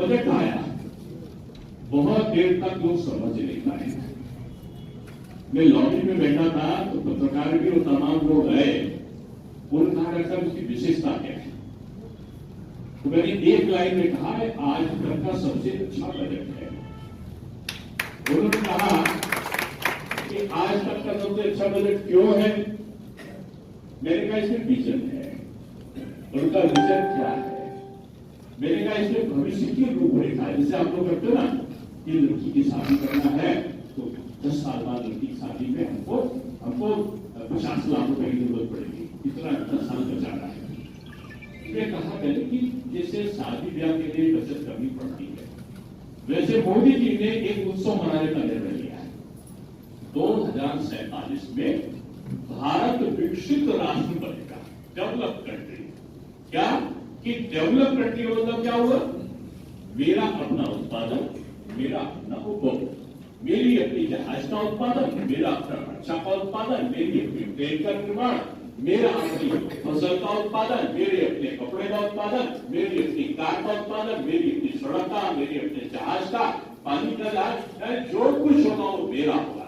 Budget आया बहुत देर तक लोग समझ नहीं पाए। मैं लॉबी में बैठा था तो पत्रकार भी और तमाम लोग गए, उन्होंने कहा डॉक्टर उसकी विशेषता क्या है। तो मैंने एक लाइन में कहा है आज तक का सबसे अच्छा बजट है। उन्होंने कहा कि आज तक का सबसे अच्छा बजट क्यों है। मैंने कहा इसमें विजन है। उनका विजन क्या है? मैंने कहा इसमें भविष्य की रूपरेखा है। जैसे आप लोग करते हो ना कि लड़की की शादी करना है तो 10 साल बाद लड़की की शादी में हमको 50 लाख रुपए की जरूरत पड़ेगी, इतना 10 साल बचाना है। ये कहा मैंने कि जैसे शादी ब्याह के लिए बचत करनी पड़ती है, वैसे मोदी जी ने एक उत्सव मनाने का निर्णय लिया है। 2047 में भारत विकसित राष्ट्र बनेगा, डेवलप कंट्री। क्या कि डेवलप कंट्री का मतलब क्या हुआ? मेरा अपना उत्पादन, मेरा अपना उपभोग, मेरी अपनी जहाज का उत्पादन, मेरा अपना रक्षा का उत्पादन, मेरी अपनी ट्रेन का निर्माण, मेरा अपनी फसल का उत्पादन, मेरे अपने कपड़े का उत्पादन, मेरी अपनी कार का उत्पादन, मेरी अपनी सड़क का, मेरे अपने जहाज का, पानी का जहाज, जो कुछ होगा वो मेरा होगा।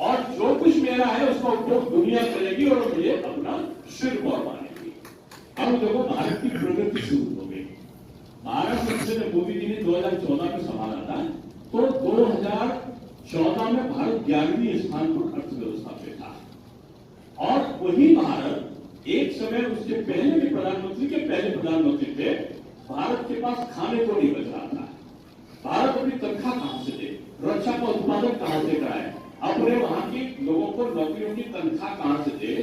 और जो कुछ मेरा है उसका उपयोग दुनिया करेगी और मुझे अपना सिर पर मानेगी। अब देखो भारत की प्रगति शुरू हो गई। भारत जब मोदी जी ने 2014 में संभाला था तो 2014 में भारत 11वें स्थान पर अर्थव्यवस्था पे था। और वही भारत एक समय उसके पहले के प्रधानमंत्री थे, भारत के पास खाने को नहीं बच रहा था। भारत अपनी तनख्वाह कहां से दे, रक्षा का उत्पादन कहां से कराए, अपने वहां के लोगों को नौकरियों की तनख्वाह कहां से दे,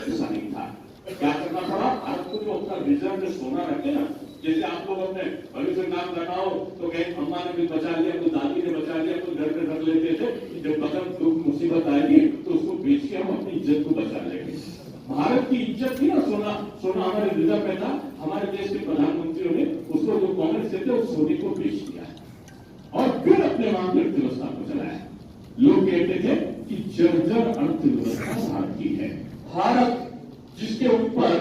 ऐसा नहीं था। क्या करना पड़ा? भारत को जो अपना रिजर्व में सोना रखे ना, जैसे आप लोग अपने भविष्य काम करना हो तो कहीं अम्मा ने भी बचा लिया, कोई दादी ने बचा लिया, कोई घर में रख लेते थे, जब बदल दुख मुसीबत आएगी तो उसको बेच के हम अपनी इज्जत को बचा लेंगे। भारत की इज्जत थी ना, सोना हमारे रिजर्व में था। हमारे देश के प्रधानमंत्रियों ने उसको जो कांग्रेस थे उस सोने को बेच दिया और फिर अपने वहां की अर्थव्यवस्था को चलाया। लोग कहते थे कि जर्जर अर्थव्यवस्था भारत की है। भारत जिसके ऊपर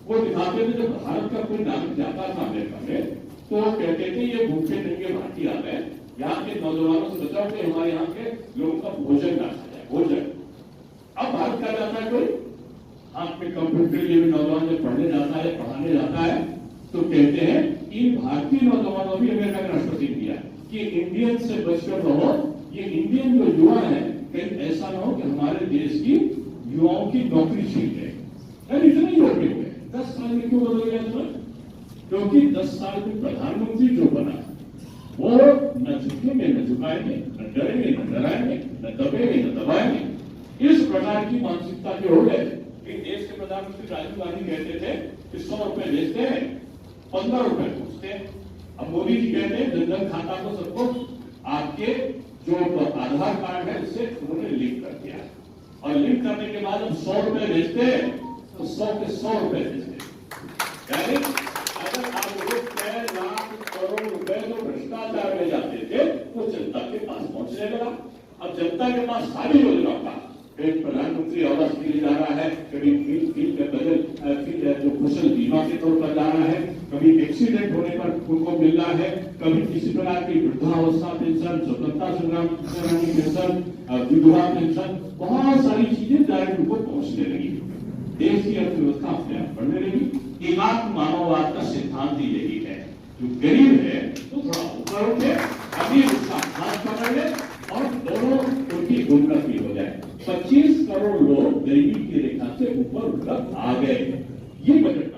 वो दिखाते थे, जब भारत का कोई नागरिक जाता था अमेरिका में तो कहते थे ये भूखे नंगे भाटी आ गए, यहाँ के नौजवानों से बचाओ कि हमारे यहाँ के लोगों का भोजन ना खा जाए, भोजन। अब भारत क्या जाता है, कोई हाथ में कंप्यूटर के लिए भी नौजवान जब पढ़ने जाता है, पढ़ाने जाता है तो कहते हैं इन भारतीय नौजवानों भी अमेरिका के राष्ट्रपति ने दिया कि इंडियन से बचकर रहो। ये इंडियन जो युवा है कहीं ऐसा ना हो कि हमारे देश की युवाओं की नौकरी छीन ले। इतने ही होते हुए 10 साल में क्यों बदल गया सर? क्योंकि 10 साल में प्रधानमंत्री जो बना वो न झुकेंगे न झुकाएंगे, न डरेंगे न डराएंगे, न दबेंगे न दबाएंगे। इस प्रकार की मानसिकता के हो गए कि देश के प्रधानमंत्री राजीव गांधी कहते थे कि 100 रुपए भेजते हैं, 15 रुपए पूछते हैं। अब मोदी जी कहते हैं जनधन खाता को सबको आपके जो आधार कार्ड है उससे उन्होंने लिंक कर दिया और लिंक करने के बाद अब 100 रुपए भेजते हैं तो 100 के 100 रुपए भेजते हैं। यानी अगर आप लोग 6 लाख करोड़ रुपए जो भ्रष्टाचार में जाते थे वो जनता के पास पहुंचने लगा। अब जनता के पास सारी योजनाओं का एक प्रधानमंत्री आवास के लिए जा रहा है, कभी जो कुशल बीमा के तौर पर जा रहा है, कभी एक्सीडेंट होने पर उनको मिल रहा है, कभी किसी प्रकार की वृद्धावस्था पेंशन, स्वतंत्रता संग्राम सेनानी पेंशन, विधवा पेंशन, बहुत सारी चीजें डायरेक्ट उनको पहुंचने लगी। देश की अर्थव्यवस्था अपने आप बढ़ने लगी। एकात्म मानववाद का सिद्धांत ही यही है, जो गरीब है तो थोड़ा ऊपर उठे, अभी उसका हाथ पकड़ ले और दोनों उनकी उन्नति हो जाए। 25 करोड़ लोग गरीबी की रेखा से ऊपर उठकर आ गए। ये बजट